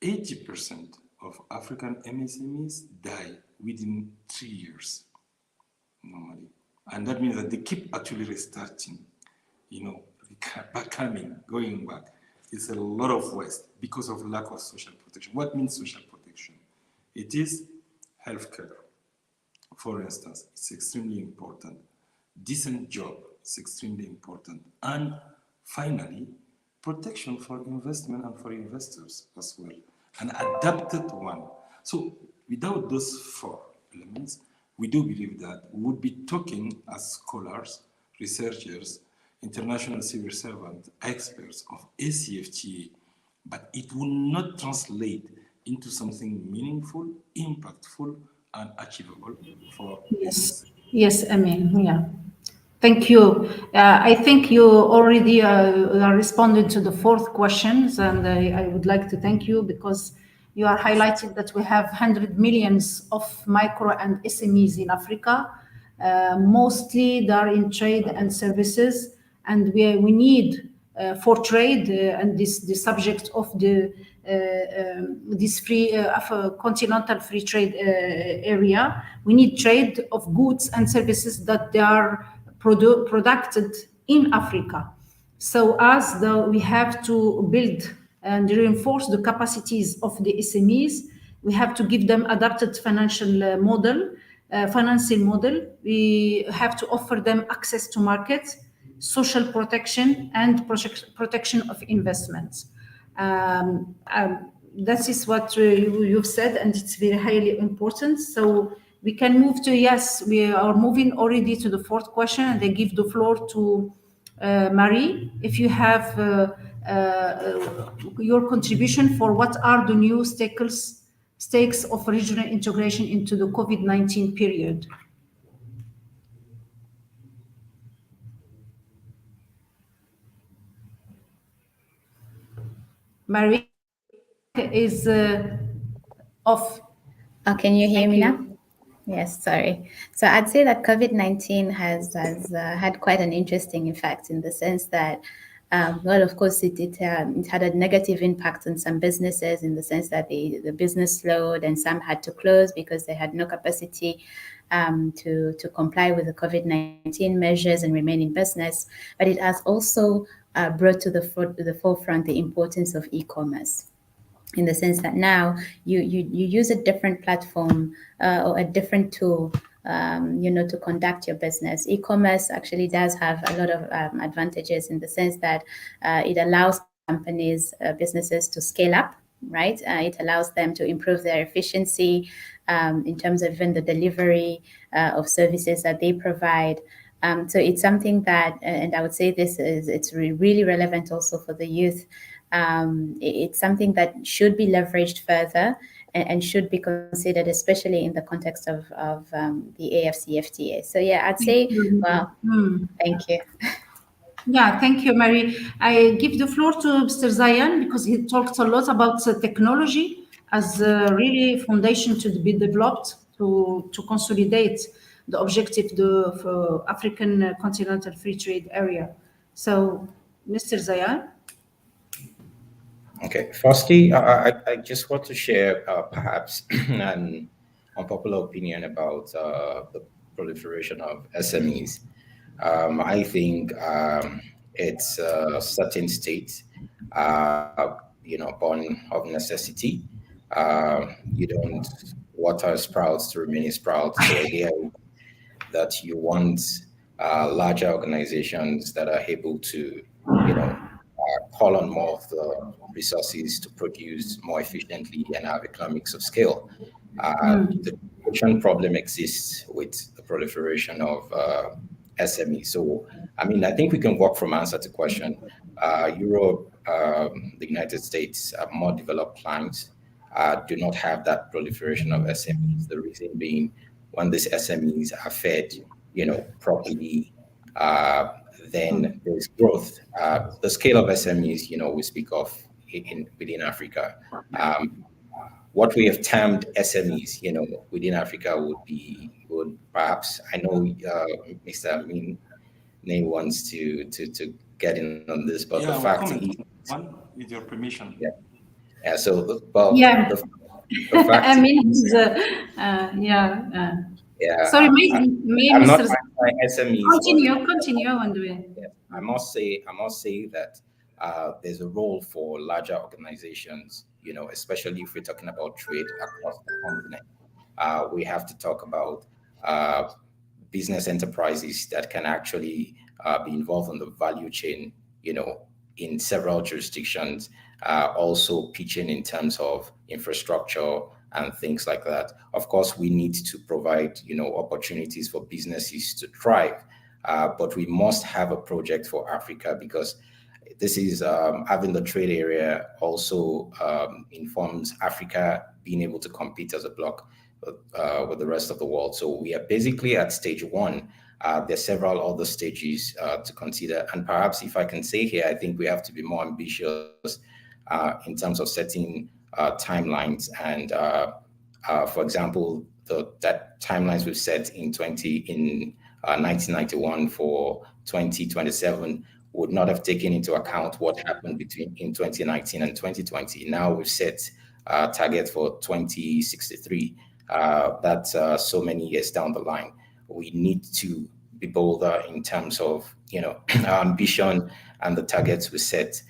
80% of African MSMEs die within 3 years, normally. And that means that they keep actually restarting, going back. It's a lot of waste because of lack of social protection. What means social protection? It is healthcare, for instance. It's extremely important. Decent job is extremely important. And finally, protection for investment and for investors as well. An adapted one. So without those 4 elements, we do believe that we would be talking as scholars, researchers, international civil servants, experts of AFCFTA, but it will not translate into something meaningful, impactful, and achievable for business. Yes, Amin. Yeah. Thank you. I think you already are responding to the 4th questions, and I would like to thank you, because you are highlighting that we have 100 millions of micro and SMEs in Africa. Mostly they are in trade and services, and we need for trade and the subject of this continental free trade area. We need trade of goods and services that they are produced in Africa. So we have to build and reinforce the capacities of the SMEs. We have to give them adapted financing model. We have to offer them access to markets, social protection, and protection of investments. That is what you've said, and it's very highly important. So we can move to, yes, we are moving already to the 4th question, and I give the floor to Marie. If you have your contribution for what are the new stakes of regional integration into the COVID-19 period. Marie is off. Oh, can you hear me now? Yes, sorry. So I'd say that COVID-19 has had quite an interesting effect, in the sense that, well, of course, it had a negative impact on some businesses, in the sense that the business slowed and some had to close because they had no capacity to comply with the COVID-19 measures and remain in business. But it has also brought to the forefront the importance of e-commerce, in the sense that now you use a different platform or a different tool, to conduct your business. E-commerce actually does have a lot of advantages, in the sense that it allows businesses to scale up, right? It allows them to improve their efficiency, in terms of even the delivery of services that they provide. So it's something that, and I would say it's really relevant also for the youth. It's something that should be leveraged further and should be considered, especially in the context of the AFCFTA. So yeah, I'd say, well, thank you. Yeah, thank you, Mary. I give the floor to Mr. Zayan because he talked a lot about technology as a really foundation to be developed to consolidate the objective of African continental free trade area. So, Mr. Zayan. Okay, firstly, I just want to share perhaps an unpopular opinion about the proliferation of SMEs. I think it's a certain state, born of necessity. You don't water sprouts to remain a sprout. The idea is that you want larger organizations that are able to, call on more of the resources to produce more efficiently and have economics of scale. The production problem exists with the proliferation of SME. So, I mean, I think we can work from answer to question. Europe, the United States, more developed clients do not have that proliferation of SMEs. The reason being, when these SMEs are fed, properly, then there's growth. The scale of SMEs, we speak of within Africa. What we have termed SMEs, within Africa would perhaps, I know Mr. Amin Ney wants to get in on this, but the fact is, with your permission. Yeah. So, well, Yeah. the fact I mean, yeah. Sorry, I'm Mr. not my SMEs. Continue on the way. Yeah. I must say that there's a role for larger organizations, especially if we're talking about trade across the continent. We have to talk about business enterprises that can actually be involved in the value chain, in several jurisdictions, also pitching in terms of infrastructure and things like that. Of course, we need to provide, opportunities for businesses to thrive, but we must have a project for Africa because this is having the trade area also informs Africa being able to compete as a bloc with the rest of the world. So we are basically at stage one. There are several other stages to consider. And perhaps if I can say here, I think we have to be more ambitious in terms of setting timelines. And for example, that timelines we've set in 1991 for 2027 would not have taken into account what happened in 2019 and 2020. Now we've set target for 2063. That's so many years down the line. We need to be bolder in terms of, our ambition and the targets we set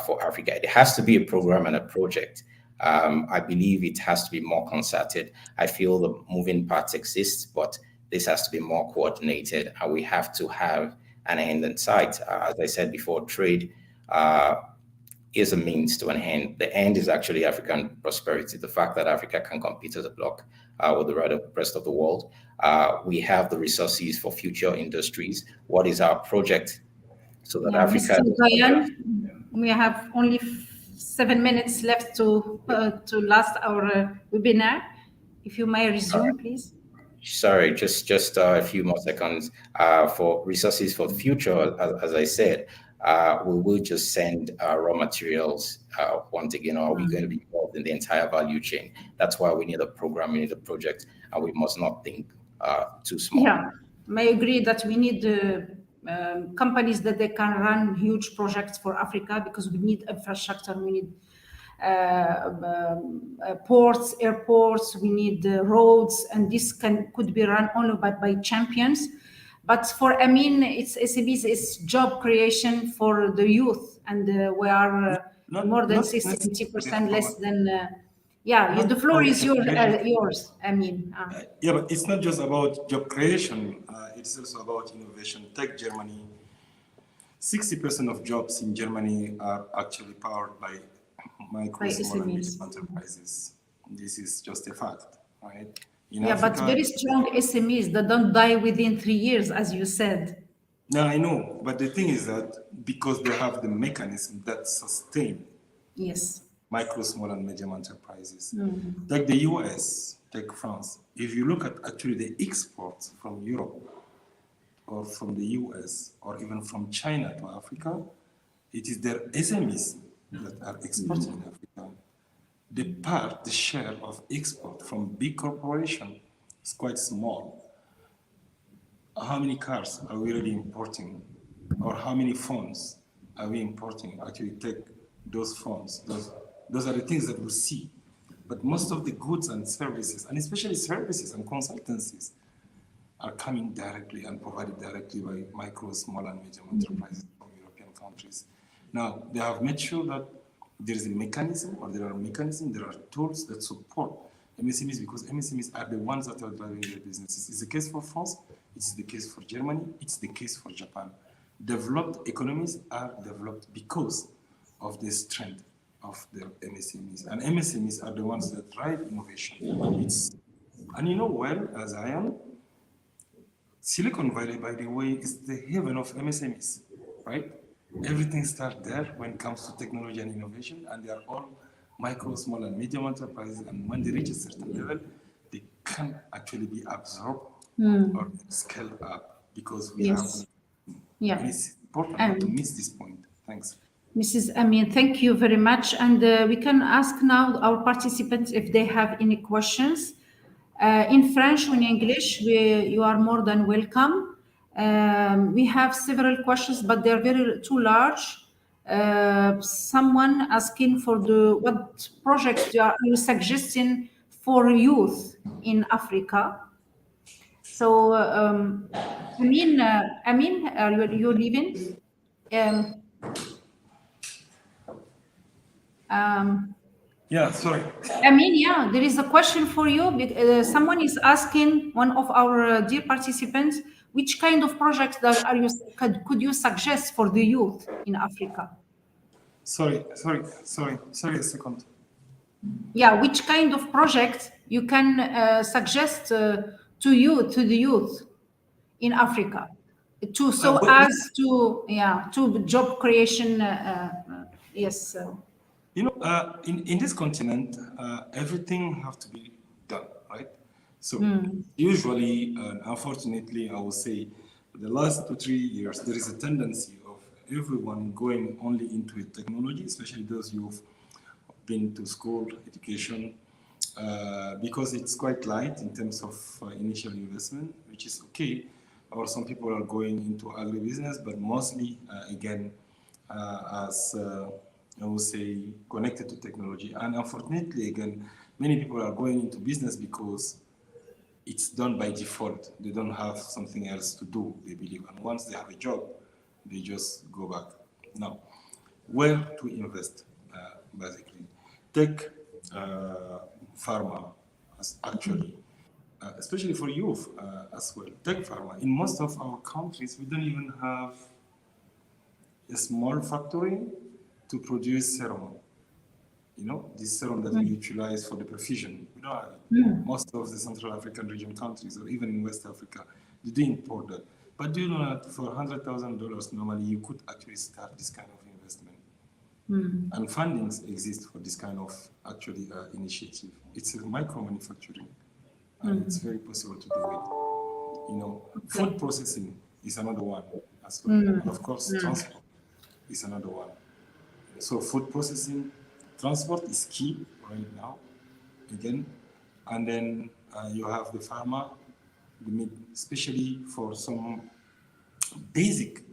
for Africa. It has to be a program and a project. I believe it has to be more concerted. I feel the moving parts exist, but this has to be more coordinated, and we have to have an end in sight. As I said before, trade is a means to an end. The end is actually African prosperity, the fact that Africa can compete as a bloc with the rest of the world. We have the resources for future industries. What is our project so that Africa... Mr. Zayan, we have only 7 minutes left to last our webinar. If you may resume, please. Sorry, just a few more seconds. For resources for the future, as I said, we will just send raw materials once again, or are we going to be involved in the entire value chain? That's why we need a program, we need a project, and we must not think too small. Yeah, I agree that we need companies that they can run huge projects for Africa because we need infrastructure, we need ports, airports, we need roads, and this could be run only by champions. But for it's SMEs, it's job creation for the youth, and we are more than 60% less than. The floor is yours. Yeah, but it's not just about job creation. It's also about innovation. Take Germany. 60% of jobs in Germany are actually powered by micro, small, and medium enterprises. This is just a fact. right? In Yeah, but Africa, very strong SMEs that don't die within 3 years, as you said. no, I know, but the thing is that because they have the mechanism that sustain Yes. micro, small, and medium enterprises. Like the US, like France, if you look at actually the exports from Europe or from the US or even from China to Africa, it is their SMEs that are exporting in Africa. The share of export from big corporation is quite small. How many cars are we really importing? Or how many phones are we importing? Actually take those phones. Those are the things that we see. But most of the goods and services, and especially services and consultancies, are coming directly and provided directly by micro, small, and medium enterprises from European countries. Now, they have made sure that there is a mechanism, or there are tools that support MSMEs, because MSMEs are the ones that are driving their businesses. It's the case for France, it's the case for Germany, it's the case for Japan. Developed economies are developed because of the strength of their MSMEs. And MSMEs are the ones that drive innovation. And you know well, as I am, Silicon Valley, by the way, is the haven of MSMEs, right? Everything starts there when it comes to technology and innovation, and they are all micro, small, and medium enterprises. And when they reach a certain level, they can actually be absorbed or scaled up because we have. Yeah. And it's important not to miss this point. Thanks. Mrs. Amin, thank you very much. And we can ask now our participants if they have any questions. In French or in English, you are more than welcome. We have several questions, but they're too large. Someone asking for what projects are you suggesting for youth in Africa? So, Amin, are you leaving? Yeah, sorry. Amin, yeah, there is a question for you. Someone is asking, one of our dear participants, which kind of projects that could you suggest for the youth in Africa? Sorry a second. Yeah, which kind of project you can suggest to the youth in Africa, to job creation? Yes. You know, in this continent, everything have to be done, right? So usually, unfortunately, I would say, the last 2 3 years, there is a tendency of everyone going only into technology, especially those who've been to school education, because it's quite light in terms of initial investment, which is okay. Or some people are going into agribusiness, but mostly, again, as I would say, connected to technology. And unfortunately, again, many people are going into business because it's done by default. They don't have something else to do, they believe. And once they have a job, they just go back. Now, where to invest, basically? Tech, pharma, actually, especially for youth as well. Tech pharma. In most of our countries, we don't even have a small factory to produce serum. You know, this serum that we utilize for the perfusion. You know, most of the Central African region countries, or even in West Africa, they do import that. But do you know that for $100,000 normally you could actually start this kind of investment? And fundings exist for this kind of actually initiative. It's a micro manufacturing, and it's very possible to do it. You know, food processing is another one as well, and of course transport is another one. So food processing, transport is key right now, again. And then you have the pharma, especially for some basic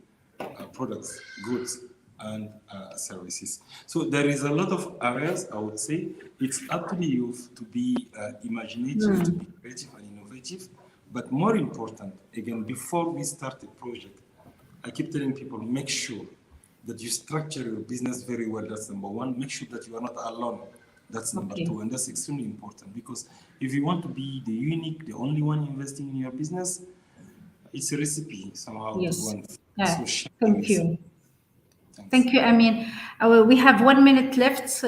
products, goods, and services. So there is a lot of areas, I would say. It's up to the youth to be imaginative, to be creative and innovative. But more important, again, before we start a project, I keep telling people, make sure that you structure your business very well. That's number one. Make sure that you are not alone. That's number two. And that's extremely important, because if you want to be the unique, the only one investing in your business, it's a recipe somehow to go and thank you. Thank you, Amin. We have 1 minute left.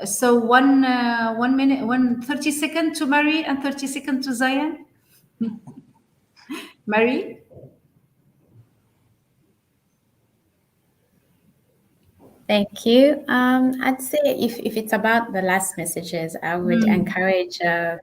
So 1 minute, 30 seconds to Marie and 30 seconds to Zayan. Marie? Thank you. I'd say if it's about the last messages, I would encourage the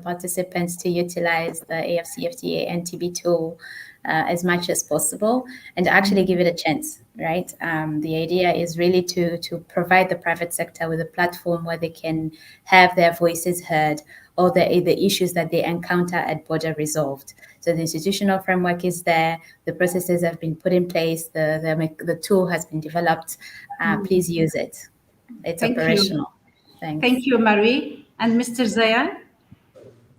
participants to utilize the AFCFTA NTB tool as much as possible and actually give it a chance, right? The idea is really to provide the private sector with a platform where they can have their voices heard or the issues that they encounter at border resolved. So the institutional framework is there, the processes have been put in place, the tool has been developed. Please use it. It's operational. Thanks. Thank you, Marie. And Mr. Zayan?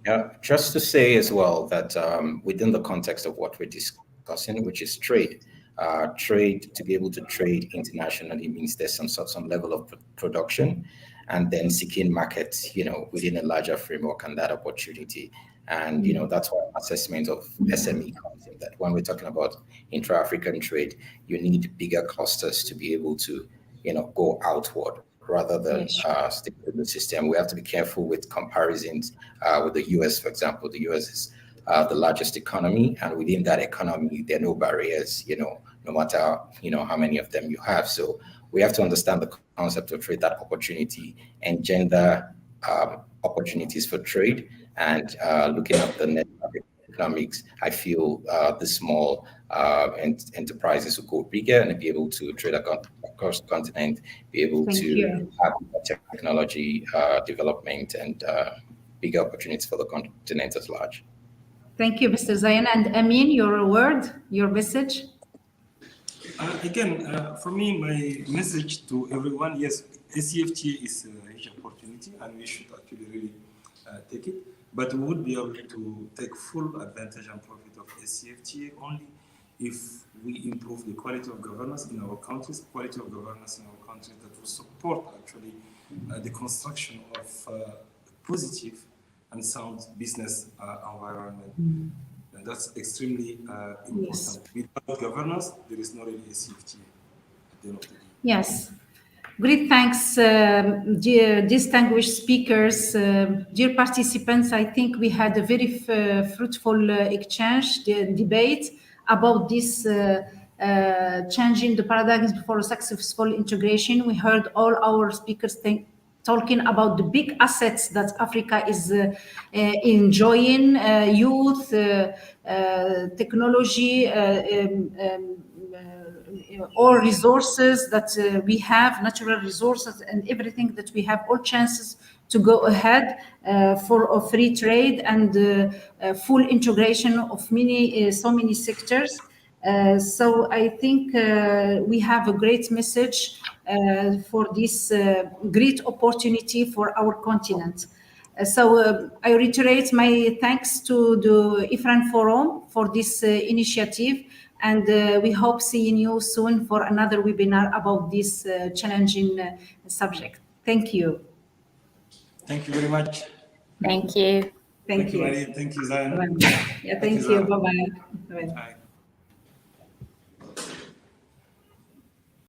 Yeah, just to say as well that within the context of what we're discussing, which is trade, to be able to trade internationally means there's some level of production, and then seeking markets, within a larger framework and that opportunity. And that's why assessment of SME comes in. That when we're talking about intra-African trade, you need bigger clusters to be able to, go outward rather than stick with the system. We have to be careful with comparisons with the US, for example. The US is the largest economy, and within that economy, there are no barriers, no matter, how many of them you have. So we have to understand the concept of trade, that opportunity, engender opportunities for trade, and looking at the net economics, I feel the small enterprises will go bigger and be able to trade across the continent, be able to have technology development and bigger opportunities for the continent at large. Thank you, Mr. Zayan. And Amin, your word, your message? Again, for me, my message to everyone, yes, ACFTA is a huge opportunity and we should actually really take it. But we would be able to take full advantage and profit of ACFTA only if we improve the quality of governance in our countries, that will support actually the construction of positive and sound business environment. And that's extremely important. Yes. Without governance, there is no really ACFTA at the end of the day. Yes. Great thanks, dear distinguished speakers, dear participants. I think we had a very fruitful exchange, debate about this changing the paradigms for successful integration. We heard all our speakers talking about the big assets that Africa is enjoying, youth, technology, all resources that we have, natural resources and everything that we have, all chances to go ahead for a free trade and full integration of so many sectors. So I think we have a great message for this great opportunity for our continent. So I reiterate my thanks to the Ifrane Forum for this initiative, and we hope seeing you soon for another webinar about this challenging subject. Thank you. Thank you very much. Thank you. Thank you, Marie. Thank you, Zayan. Yeah, thank you. Bye-bye. Bye.